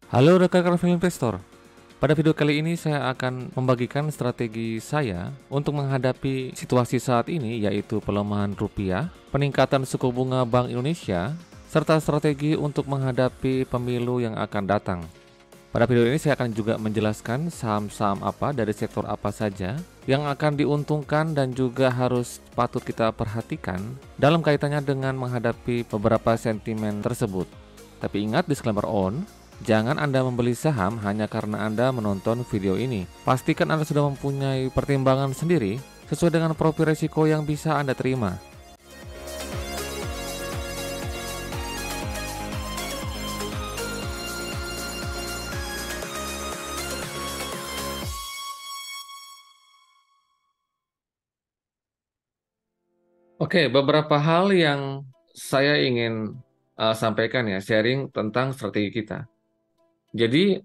Halo rekan-rekan film investor. Pada video kali ini saya akan membagikan strategi saya untuk menghadapi situasi saat ini, yaitu pelemahan rupiah, peningkatan suku bunga Bank Indonesia, serta strategi untuk menghadapi pemilu yang akan datang. Pada video ini saya akan juga menjelaskan saham-saham apa dari sektor apa saja yang akan diuntungkan dan juga harus patut kita perhatikan dalam kaitannya dengan menghadapi beberapa sentimen tersebut. Tapi ingat, disclaimer on, jangan Anda membeli saham hanya karena Anda menonton video ini. Pastikan Anda sudah mempunyai pertimbangan sendiri sesuai dengan profil risiko yang bisa Anda terima. Oke, beberapa hal yang saya ingin sampaikan ya, sharing tentang strategi kita. Jadi,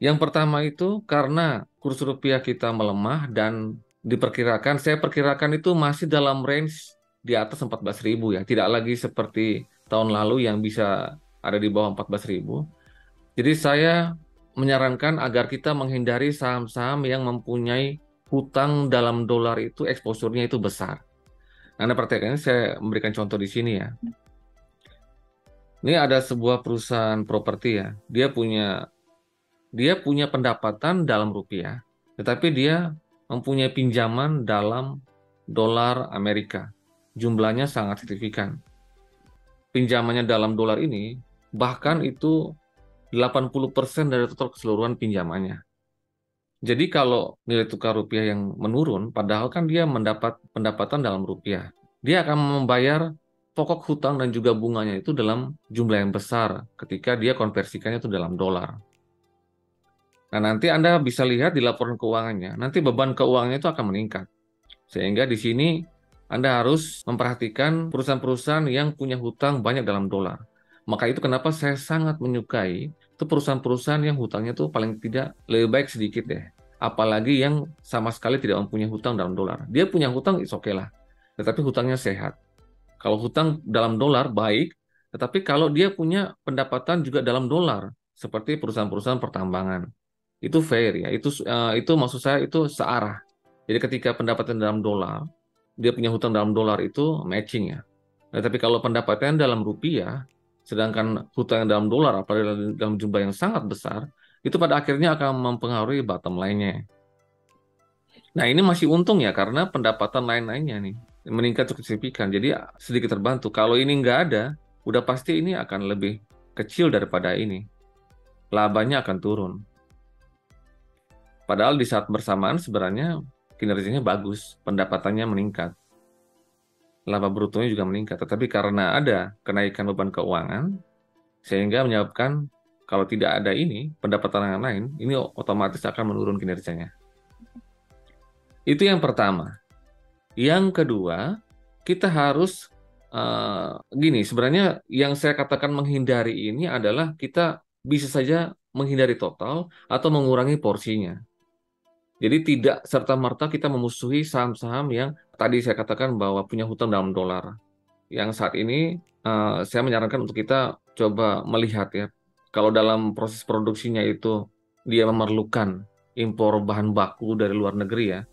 yang pertama itu karena kurs rupiah kita melemah dan diperkirakan, saya perkirakan itu masih dalam range di atas 14.000 ya. Tidak lagi seperti tahun lalu yang bisa ada di bawah 14.000. Jadi saya menyarankan agar kita menghindari saham-saham yang mempunyai hutang dalam dolar itu exposure-nya itu besar. Anda perhatikan, saya memberikan contoh di sini ya. Ini ada sebuah perusahaan properti ya. Dia punya pendapatan dalam rupiah, tetapi dia mempunyai pinjaman dalam dolar Amerika. Jumlahnya sangat signifikan. Pinjamannya dalam dolar ini bahkan itu 80% dari total keseluruhan pinjamannya. Jadi kalau nilai tukar rupiah yang menurun, padahal kan dia mendapat pendapatan dalam rupiah, dia akan membayar pokok hutang dan juga bunganya itu dalam jumlah yang besar ketika dia konversikannya itu dalam dolar. Nah, nanti Anda bisa lihat di laporan keuangannya, nanti beban keuangannya itu akan meningkat. Sehingga di sini Anda harus memperhatikan perusahaan-perusahaan yang punya hutang banyak dalam dolar. Maka itu kenapa saya sangat menyukai itu perusahaan-perusahaan yang hutangnya itu paling tidak lebih baik sedikit deh. Apalagi yang sama sekali tidak mempunyai hutang dalam dolar. Dia punya hutang, is oke lah. Tetapi hutangnya sehat. Kalau hutang dalam dolar baik, tetapi kalau dia punya pendapatan juga dalam dolar, seperti perusahaan-perusahaan pertambangan, itu fair ya. Itu maksud saya itu searah. Jadi ketika pendapatan dalam dolar, dia punya hutang dalam dolar itu matching ya. Nah, tapi kalau pendapatan dalam rupiah, sedangkan hutang dalam dolar, apalagi dalam jumlah yang sangat besar, itu pada akhirnya akan mempengaruhi bottom line-nya. Nah, ini masih untung ya, karena pendapatan lain-lainnya nih meningkat cukup signifikan. Jadi sedikit terbantu. Kalau ini nggak ada, udah pasti ini akan lebih kecil daripada ini. Labanya akan turun. Padahal di saat bersamaan sebenarnya kinerjanya bagus, pendapatannya meningkat, laba brutonya juga meningkat. Tetapi karena ada kenaikan beban keuangan, sehingga menyebabkan kalau tidak ada ini, pendapatan yang lain, ini otomatis akan menurun kinerjanya. Itu yang pertama. Yang kedua, kita harus gini, sebenarnya yang saya katakan menghindari ini adalah kita bisa saja menghindari total atau mengurangi porsinya. Jadi tidak serta-merta kita memusuhi saham-saham yang tadi saya katakan bahwa punya hutang dalam dolar. Yang saat ini saya menyarankan untuk kita coba melihat ya, kalau dalam proses produksinya itu dia memerlukan impor bahan baku dari luar negeri ya,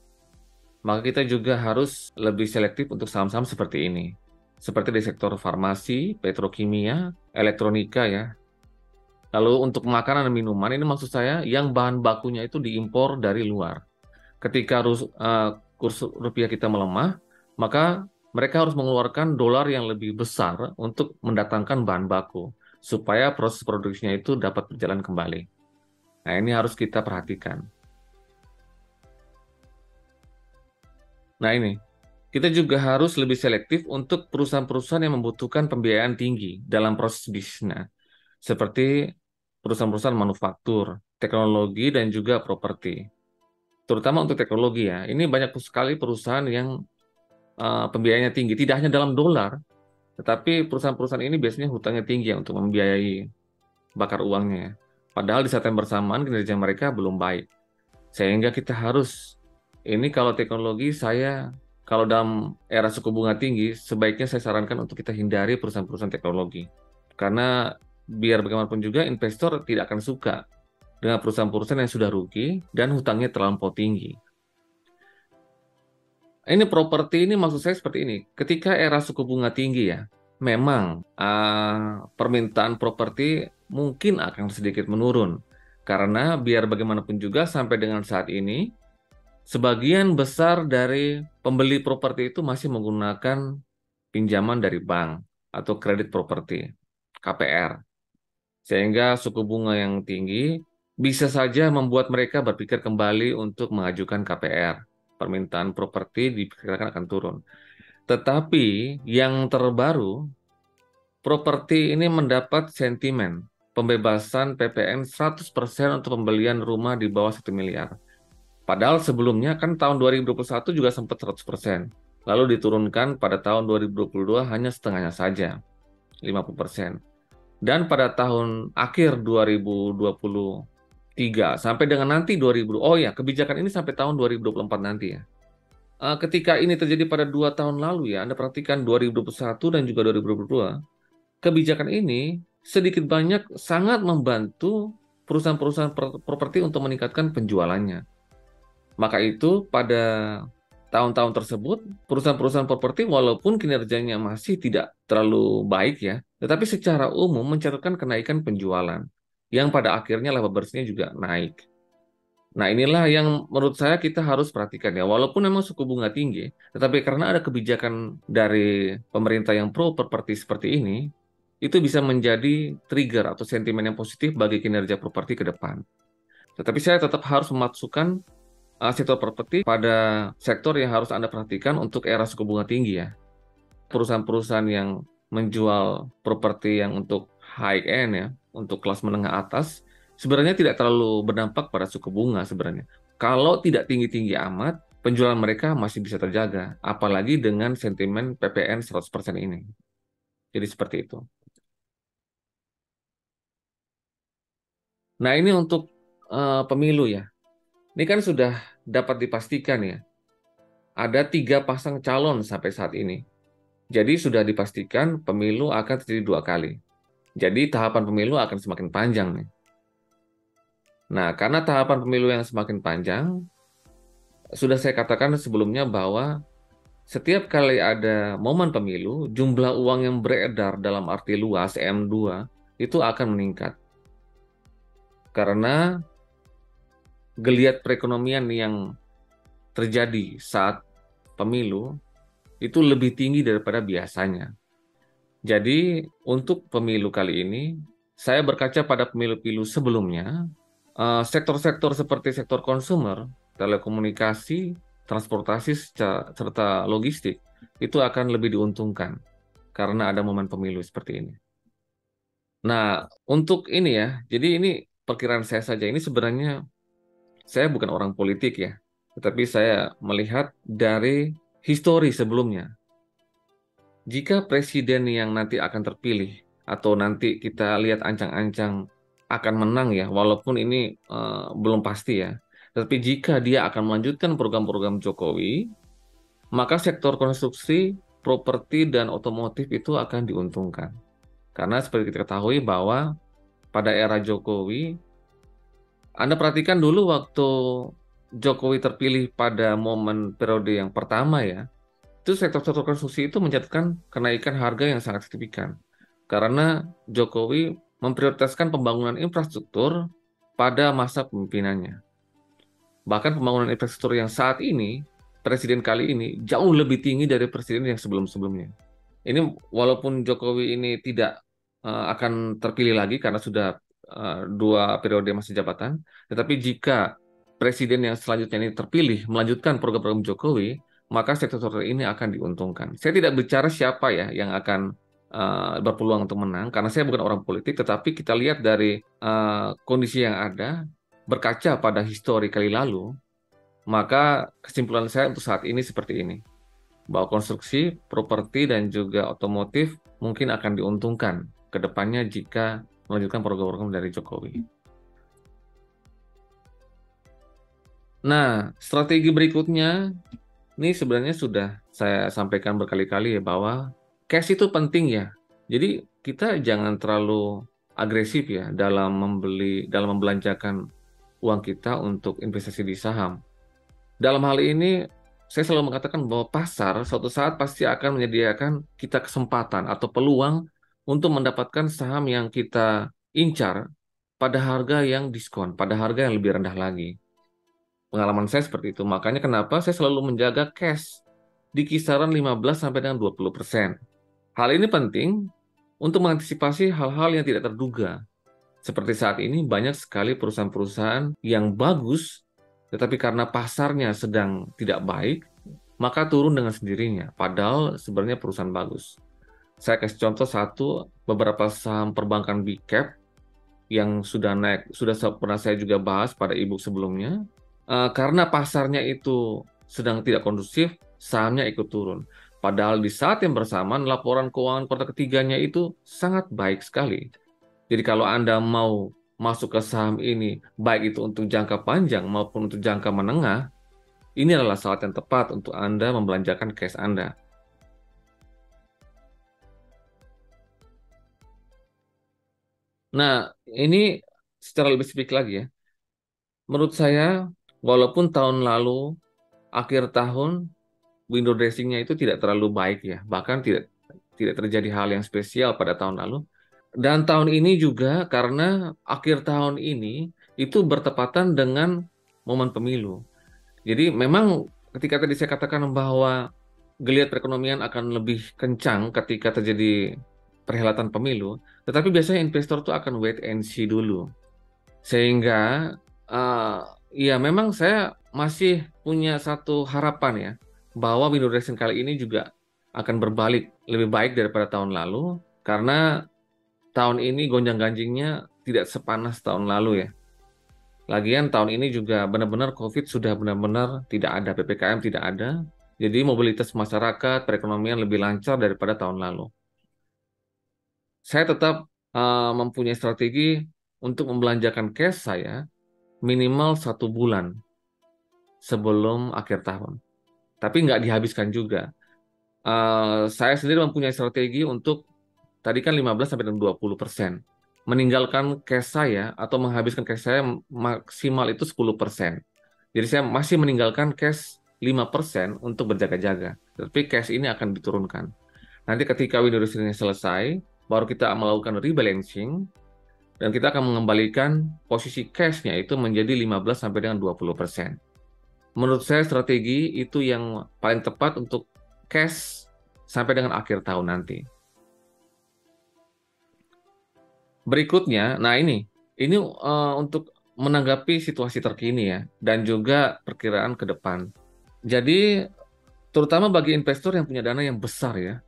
maka kita juga harus lebih selektif untuk saham-saham seperti ini. Seperti di sektor farmasi, petrokimia, elektronika ya. Lalu untuk makanan dan minuman, ini maksud saya yang bahan bakunya itu diimpor dari luar. Ketika kurs rupiah kita melemah, maka mereka harus mengeluarkan dolar yang lebih besar untuk mendatangkan bahan baku, supaya proses produksinya itu dapat berjalan kembali. Nah, ini harus kita perhatikan. Nah, ini. Kita juga harus lebih selektif untuk perusahaan-perusahaan yang membutuhkan pembiayaan tinggi dalam proses bisnisnya, seperti perusahaan-perusahaan manufaktur, teknologi, dan juga properti. Terutama untuk teknologi ya, ini banyak sekali perusahaan yang pembiayaannya tinggi, tidak hanya dalam dolar, tetapi perusahaan-perusahaan ini biasanya hutangnya tinggi ya untuk membiayai bakar uangnya, ya. Padahal di saat yang bersamaan kinerja mereka belum baik. Sehingga kita harus, ini kalau teknologi kalau dalam era suku bunga tinggi, sebaiknya saya sarankan untuk kita hindari perusahaan-perusahaan teknologi. Karena biar bagaimanapun juga investor tidak akan suka dengan perusahaan-perusahaan yang sudah rugi dan hutangnya terlampau tinggi. Ini properti ini maksud saya seperti ini. Ketika era suku bunga tinggi ya, memang permintaan properti mungkin akan sedikit menurun. Karena biar bagaimanapun juga sampai dengan saat ini, sebagian besar dari pembeli properti itu masih menggunakan pinjaman dari bank atau kredit properti, KPR. Sehingga suku bunga yang tinggi bisa saja membuat mereka berpikir kembali untuk mengajukan KPR. Permintaan properti diperkirakan akan turun. Tetapi yang terbaru, properti ini mendapat sentimen pembebasan PPN 100% untuk pembelian rumah di bawah 1 miliar. Padahal sebelumnya kan tahun 2021 juga sempat 100%. Lalu diturunkan pada tahun 2022 hanya setengahnya saja, 50%. Dan pada tahun akhir 2023 sampai dengan nanti 2000, oh ya, kebijakan ini sampai tahun 2024 nanti ya. Ketika ini terjadi pada 2 tahun lalu ya, Anda perhatikan 2021 dan juga 2022, kebijakan ini sedikit banyak sangat membantu perusahaan-perusahaan properti untuk meningkatkan penjualannya. Maka itu pada tahun-tahun tersebut, perusahaan-perusahaan properti walaupun kinerjanya masih tidak terlalu baik ya, tetapi secara umum mencatatkan kenaikan penjualan, yang pada akhirnya laba bersihnya juga naik. Nah, inilah yang menurut saya kita harus perhatikan ya. Walaupun memang suku bunga tinggi, tetapi karena ada kebijakan dari pemerintah yang pro properti seperti ini, itu bisa menjadi trigger atau sentimen yang positif bagi kinerja properti ke depan. Tetapi saya tetap harus memasukkan sektor properti pada sektor yang harus Anda perhatikan untuk era suku bunga tinggi ya. Perusahaan-perusahaan yang menjual properti yang untuk high end ya, untuk kelas menengah atas, sebenarnya tidak terlalu berdampak pada suku bunga sebenarnya. Kalau tidak tinggi-tinggi amat, penjualan mereka masih bisa terjaga, apalagi dengan sentimen PPN 100% ini. Jadi seperti itu. Nah, ini untuk pemilu ya. Ini kan sudah dapat dipastikan ya, ada 3 pasang calon sampai saat ini. Jadi sudah dipastikan pemilu akan terjadi 2 kali. Jadi tahapan pemilu akan semakin panjang nih. Nah, karena tahapan pemilu yang semakin panjang, sudah saya katakan sebelumnya bahwa setiap kali ada momen pemilu, jumlah uang yang beredar dalam arti luas M2 itu akan meningkat. Karena geliat perekonomian yang terjadi saat pemilu itu lebih tinggi daripada biasanya. Jadi untuk pemilu kali ini, saya berkaca pada pemilu-pemilu sebelumnya, sektor-sektor seperti sektor konsumer, telekomunikasi, transportasi, serta logistik, itu akan lebih diuntungkan karena ada momen pemilu seperti ini. Nah, untuk ini ya, jadi ini perkiraan saya saja, ini sebenarnya saya bukan orang politik ya, tetapi saya melihat dari histori sebelumnya. Jika presiden yang nanti akan terpilih, atau nanti kita lihat ancang-ancang akan menang ya, walaupun ini belum pasti ya, tapi jika dia akan melanjutkan program-program Jokowi, maka sektor konstruksi, properti, dan otomotif itu akan diuntungkan. Karena seperti kita ketahui bahwa pada era Jokowi, Anda perhatikan dulu waktu Jokowi terpilih pada momen periode yang pertama ya, itu sektor-sektor konstruksi itu mencatatkan kenaikan harga yang sangat signifikan. Karena Jokowi memprioritaskan pembangunan infrastruktur pada masa pemimpinannya. Bahkan pembangunan infrastruktur yang saat ini, presiden kali ini, jauh lebih tinggi dari presiden yang sebelum-sebelumnya. Ini walaupun Jokowi ini tidak akan terpilih lagi karena sudah 2 periode masa jabatan, tetapi jika presiden yang selanjutnya ini terpilih melanjutkan program-program Jokowi, maka sektor-sektor ini akan diuntungkan. Saya tidak bicara siapa ya yang akan berpeluang untuk menang, karena saya bukan orang politik, tetapi kita lihat dari kondisi yang ada, berkaca pada histori kali lalu, maka kesimpulan saya untuk saat ini seperti ini, bahwa konstruksi, properti, dan juga otomotif mungkin akan diuntungkan ke depannya jika melanjutkan program-program dari Jokowi. Nah, strategi berikutnya, ini sebenarnya sudah saya sampaikan berkali-kali ya, bahwa cash itu penting ya. Jadi kita jangan terlalu agresif ya dalam membelanjakan uang kita untuk investasi di saham. Dalam hal ini, saya selalu mengatakan bahwa pasar suatu saat pasti akan menyediakan kita kesempatan atau peluang untuk mendapatkan saham yang kita incar pada harga yang diskon, pada harga yang lebih rendah lagi. Pengalaman saya seperti itu. Makanya kenapa saya selalu menjaga cash di kisaran 15 sampai dengan 20%. Hal ini penting untuk mengantisipasi hal-hal yang tidak terduga. Seperti saat ini banyak sekali perusahaan-perusahaan yang bagus, tetapi karena pasarnya sedang tidak baik, maka turun dengan sendirinya. Padahal sebenarnya perusahaan bagus. Saya kasih contoh beberapa saham perbankan big cap yang sudah naik, sudah pernah saya juga bahas pada ebook sebelumnya. Karena pasarnya itu sedang tidak kondusif, sahamnya ikut turun. Padahal di saat yang bersamaan laporan keuangan kuartal ketiganya itu sangat baik sekali. Jadi kalau Anda mau masuk ke saham ini, baik itu untuk jangka panjang maupun untuk jangka menengah, ini adalah saat yang tepat untuk Anda membelanjakan cash Anda. Nah, ini secara lebih spesifik lagi ya. Menurut saya, walaupun tahun lalu, akhir tahun, window dressing-nya itu tidak terlalu baik ya. Bahkan tidak terjadi hal yang spesial pada tahun lalu. Dan tahun ini juga karena akhir tahun ini itu bertepatan dengan momen pemilu. Jadi memang ketika tadi saya katakan bahwa geliat perekonomian akan lebih kencang ketika terjadi perhelatan pemilu, tetapi biasanya investor tuh akan wait and see dulu. Sehingga uh, ya memang saya masih punya satu harapan ya bahwa window dressing kali ini juga akan berbalik lebih baik daripada tahun lalu karena tahun ini gonjang-ganjingnya tidak sepanas tahun lalu ya. Lagian tahun ini juga benar-benar COVID sudah benar-benar tidak ada, PPKM tidak ada. Jadi mobilitas masyarakat, perekonomian lebih lancar daripada tahun lalu. Saya tetap mempunyai strategi untuk membelanjakan cash saya minimal 1 bulan sebelum akhir tahun. Tapi nggak dihabiskan juga. Saya sendiri mempunyai strategi untuk tadi kan 15-20%. Meninggalkan cash saya atau menghabiskan cash saya maksimal itu 10%. Jadi saya masih meninggalkan cash 5% untuk berjaga-jaga. Tapi cash ini akan diturunkan. Nanti ketika window dressing selesai, baru kita melakukan rebalancing dan kita akan mengembalikan posisi cash-nya itu menjadi 15 sampai dengan 20%. Menurut saya strategi itu yang paling tepat untuk cash sampai dengan akhir tahun nanti. Berikutnya, nah ini untuk menanggapi situasi terkini ya, dan juga perkiraan ke depan. Jadi, terutama bagi investor yang punya dana yang besar ya.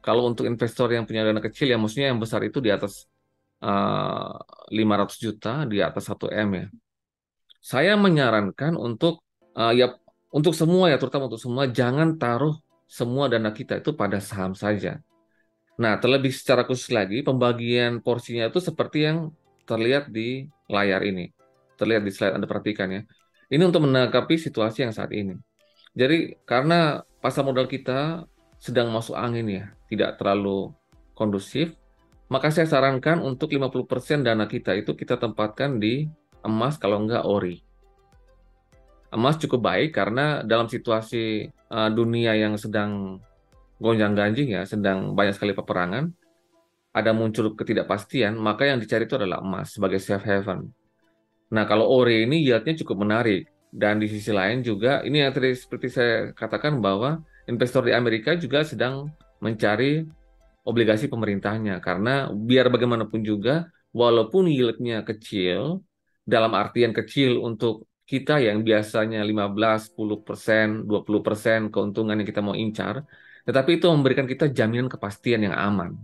Kalau untuk investor yang punya dana kecil ya, maksudnya yang besar itu di atas 500 juta, di atas 1 M ya. Saya menyarankan ya untuk semua ya, terutama untuk semua, jangan taruh semua dana kita itu pada saham saja. Nah, terlebih secara khusus lagi, pembagian porsinya itu seperti yang terlihat di layar ini. Terlihat di slide Anda perhatikan ya. Ini untuk menanggapi situasi yang saat ini. Jadi, karena pasar modal kita sedang masuk angin ya, tidak terlalu kondusif, maka saya sarankan untuk 50% dana kita itu kita tempatkan di emas kalau enggak ori. Emas cukup baik karena dalam situasi dunia yang sedang gonjang-ganjing ya, sedang banyak sekali peperangan, ada muncul ketidakpastian, maka yang dicari itu adalah emas sebagai safe haven. Nah, kalau ori ini yieldnya cukup menarik. Dan di sisi lain juga, ini yang tadi seperti saya katakan bahwa investor di Amerika juga sedang mencari obligasi pemerintahnya. Karena biar bagaimanapun juga, walaupun yieldnya kecil, dalam artian kecil untuk kita yang biasanya 15, 10%, 20% keuntungan yang kita mau incar, tetapi itu memberikan kita jaminan kepastian yang aman.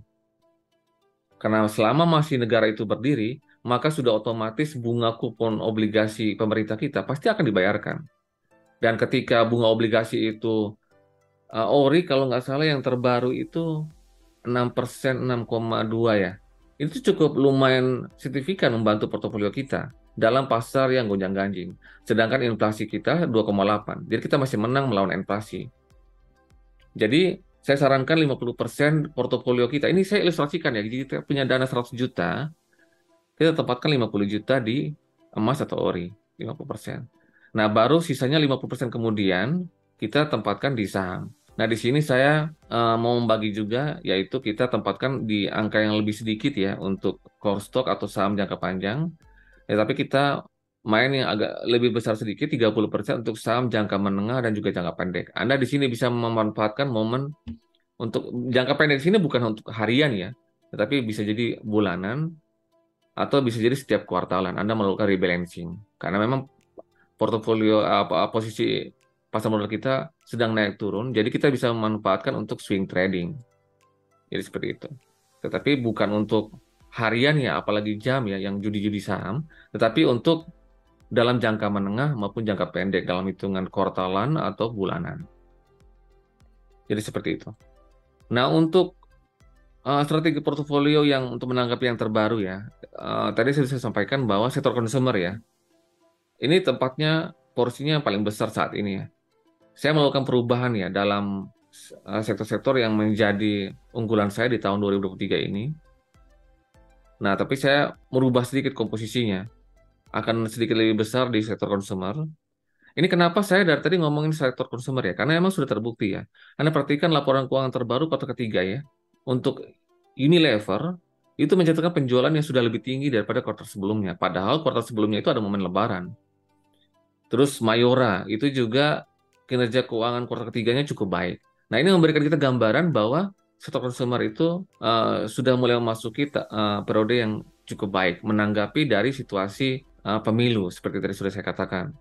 Karena selama masih negara itu berdiri, maka sudah otomatis bunga kupon obligasi pemerintah kita pasti akan dibayarkan. Dan ketika bunga obligasi itu, ori kalau nggak salah yang terbaru itu 6%, 6,2 ya. Itu cukup lumayan signifikan membantu portofolio kita dalam pasar yang gonjang-ganjing. Sedangkan inflasi kita 2,8. Jadi kita masih menang melawan inflasi. Jadi saya sarankan 50% portofolio kita. Ini saya ilustrasikan ya, jadi kita punya dana 100 juta, kita tempatkan 50 juta di emas atau ori, 50%. Nah, baru sisanya 50% kemudian kita tempatkan di saham. Nah, di sini saya mau membagi juga, yaitu kita tempatkan di angka yang lebih sedikit ya untuk core stock atau saham jangka panjang. Ya, tapi kita main yang agak lebih besar sedikit, 30% untuk saham jangka menengah dan juga jangka pendek. Anda di sini bisa memanfaatkan momen untuk jangka pendek di sini bukan untuk harian ya, tetapi bisa jadi bulanan atau bisa jadi setiap kuartalan Anda melakukan rebalancing. Karena memang portofolio posisi pasar modal kita sedang naik turun, jadi kita bisa memanfaatkan untuk swing trading. Jadi seperti itu. Tetapi bukan untuk harian ya, apalagi jam ya, yang judi-judi saham, tetapi untuk dalam jangka menengah maupun jangka pendek dalam hitungan kuartalan atau bulanan. Jadi seperti itu. Nah, untuk strategi portofolio yang untuk menanggapi yang terbaru ya, tadi saya sampaikan bahwa sektor consumer ya, ini tempatnya porsinya yang paling besar saat ini ya. Saya melakukan perubahan ya dalam sektor-sektor yang menjadi unggulan saya di tahun 2023 ini. Nah, tapi saya merubah sedikit komposisinya, akan sedikit lebih besar di sektor consumer. Ini kenapa saya dari tadi ngomongin sektor consumer ya, karena emang sudah terbukti ya. Anda perhatikan laporan keuangan terbaru kuartal ketiga ya, untuk Unilever itu mencatatkan penjualan yang sudah lebih tinggi daripada kuartal sebelumnya. Padahal kuartal sebelumnya itu ada momen Lebaran. Terus Mayora itu juga kinerja keuangan kuartal ketiganya cukup baik. Nah, ini memberikan kita gambaran bahwa sektor consumer itu sudah mulai memasuki periode yang cukup baik menanggapi dari situasi pemilu seperti tadi sudah saya katakan.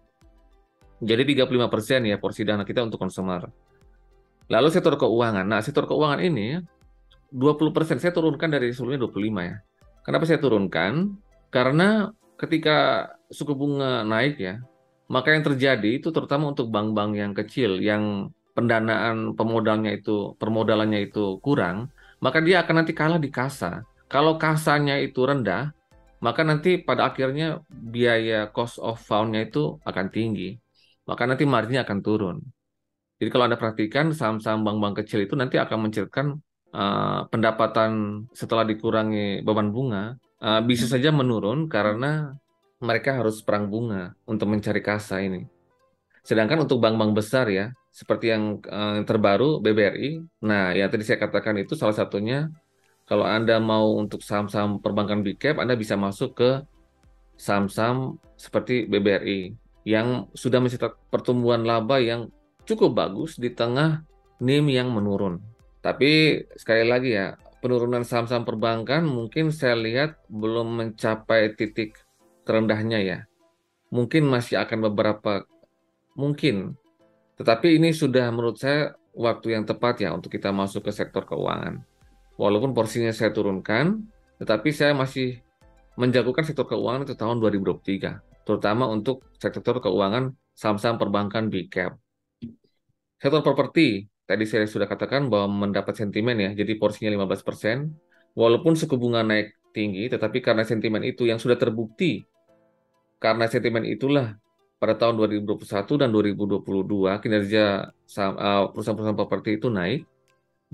Jadi 35% ya porsi dana kita untuk consumer. Lalu sektor keuangan. Nah, sektor keuangan ini 20% saya turunkan dari sebelumnya 25 ya. Kenapa saya turunkan? Karena ketika suku bunga naik ya, maka yang terjadi itu terutama untuk bank-bank yang kecil yang pendanaan permodalannya itu kurang, maka dia akan nanti kalah di kasa. Kalau kasanya itu rendah, maka nanti pada akhirnya biaya cost of fund-nya itu akan tinggi. Maka nanti marginnya akan turun. Jadi kalau Anda perhatikan saham-saham bank-bank kecil itu nanti akan menceritakan pendapatan setelah dikurangi beban bunga bisa saja menurun karena mereka harus perang bunga untuk mencari kasa ini. Sedangkan untuk bank-bank besar ya, seperti yang terbaru BBRI, nah yang tadi saya katakan itu salah satunya kalau Anda mau untuk saham-saham perbankan big cap, Anda bisa masuk ke saham-saham seperti BBRI yang sudah mencetak pertumbuhan laba yang cukup bagus di tengah NIM yang menurun. Tapi sekali lagi ya, penurunan saham-saham perbankan mungkin saya lihat belum mencapai titik terendahnya ya. Mungkin masih akan beberapa, mungkin. Tetapi ini sudah menurut saya waktu yang tepat ya untuk kita masuk ke sektor keuangan. Walaupun porsinya saya turunkan, tetapi saya masih menjagokan sektor keuangan itu tahun 2023, terutama untuk sektor keuangan saham-saham perbankan big cap. Sektor properti, tadi saya sudah katakan bahwa mendapat sentimen ya, jadi porsinya 15%. Walaupun suku bunga naik tinggi, tetapi karena sentimen itu yang sudah terbukti, karena sentimen itulah pada tahun 2021 dan 2022 kinerja perusahaan-perusahaan properti itu naik.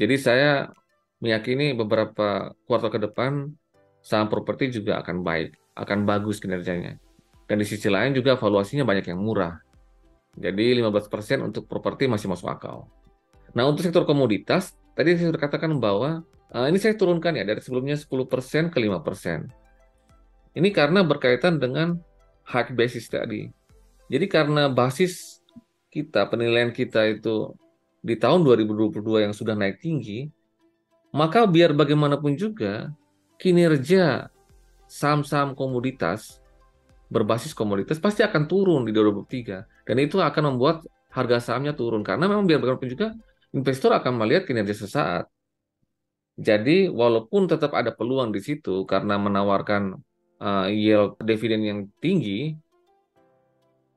Jadi saya meyakini beberapa kuartal ke depan saham properti juga akan baik, akan bagus kinerjanya. Dan di sisi lain juga valuasinya banyak yang murah. Jadi 15% untuk properti masih masuk akal. Nah, untuk sektor komoditas, tadi saya sudah katakan bahwa ini saya turunkan ya dari sebelumnya 10% ke 5%. Ini karena berkaitan dengan hard basis tadi. Jadi karena basis kita, penilaian kita itu di tahun 2022 yang sudah naik tinggi, maka biar bagaimanapun juga kinerja saham-saham komoditas berbasis komoditas pasti akan turun di 2023 dan itu akan membuat harga sahamnya turun karena memang biar bagaimanapun juga investor akan melihat kinerja sesaat. Jadi walaupun tetap ada peluang di situ karena menawarkan yield dividen yang tinggi,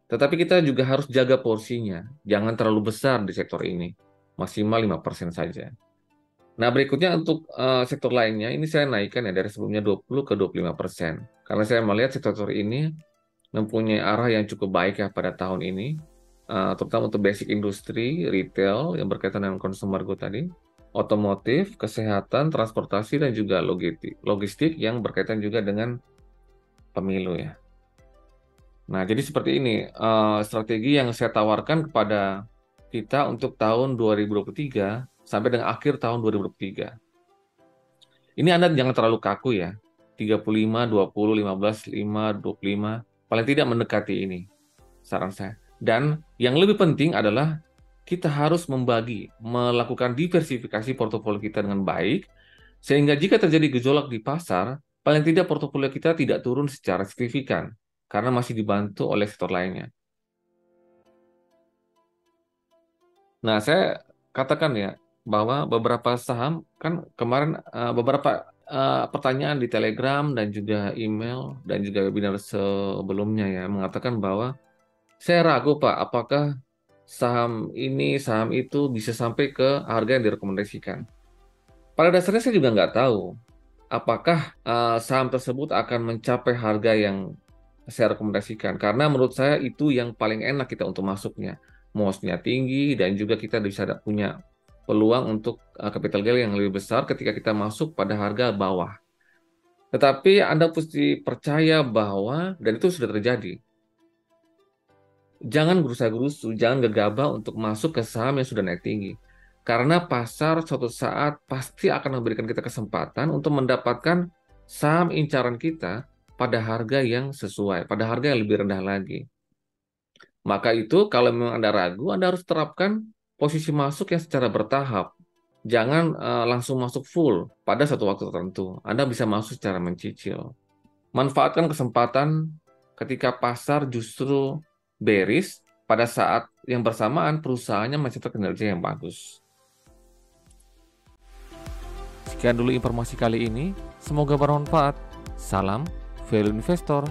tetapi kita juga harus jaga porsinya. Jangan terlalu besar di sektor ini. Maksimal 5% saja. Nah, berikutnya untuk sektor lainnya, ini saya naikkan ya dari sebelumnya 20 ke 25%. Karena saya melihat sektor ini mempunyai arah yang cukup baik ya pada tahun ini, terutama untuk basic industri, retail, yang berkaitan dengan consumer good tadi. otomotif, kesehatan, transportasi, dan juga logistik yang berkaitan juga dengan pemilu ya. Nah, jadi seperti ini strategi yang saya tawarkan kepada kita untuk tahun 2023 sampai dengan akhir tahun 2023. Ini Anda jangan terlalu kaku ya. 35, 20, 15, 5, 25. Paling tidak mendekati ini, saran saya. Dan yang lebih penting adalah kita harus melakukan diversifikasi portofolio kita dengan baik, sehingga jika terjadi gejolak di pasar, paling tidak portofolio kita tidak turun secara signifikan, karena masih dibantu oleh sektor lainnya. Nah, saya katakan ya, bahwa beberapa saham, kan kemarin beberapa pertanyaan di Telegram dan juga email dan juga webinar sebelumnya ya, mengatakan bahwa saya ragu Pak, apakah saham ini, saham itu bisa sampai ke harga yang direkomendasikan. Pada dasarnya saya juga nggak tahu apakah saham tersebut akan mencapai harga yang saya rekomendasikan. Karena menurut saya itu yang paling enak kita untuk masuknya. MOS-nya tinggi dan juga kita bisa punya peluang untuk capital gain yang lebih besar ketika kita masuk pada harga bawah. Tetapi Anda mesti percaya bahwa, dan itu sudah terjadi, jangan gerusa-gerusu, jangan gegabah untuk masuk ke saham yang sudah naik tinggi. Karena pasar suatu saat pasti akan memberikan kita kesempatan untuk mendapatkan saham incaran kita pada harga yang sesuai, pada harga yang lebih rendah lagi. Maka itu kalau memang Anda ragu, Anda harus terapkan posisi masuk yang secara bertahap. Jangan langsung masuk full pada satu waktu tertentu. Anda bisa masuk secara mencicil. Manfaatkan kesempatan ketika pasar justru bearish pada saat yang bersamaan perusahaannya mencetak kinerja yang bagus. Sekian dulu informasi kali ini. Semoga bermanfaat. Salam Value Investor.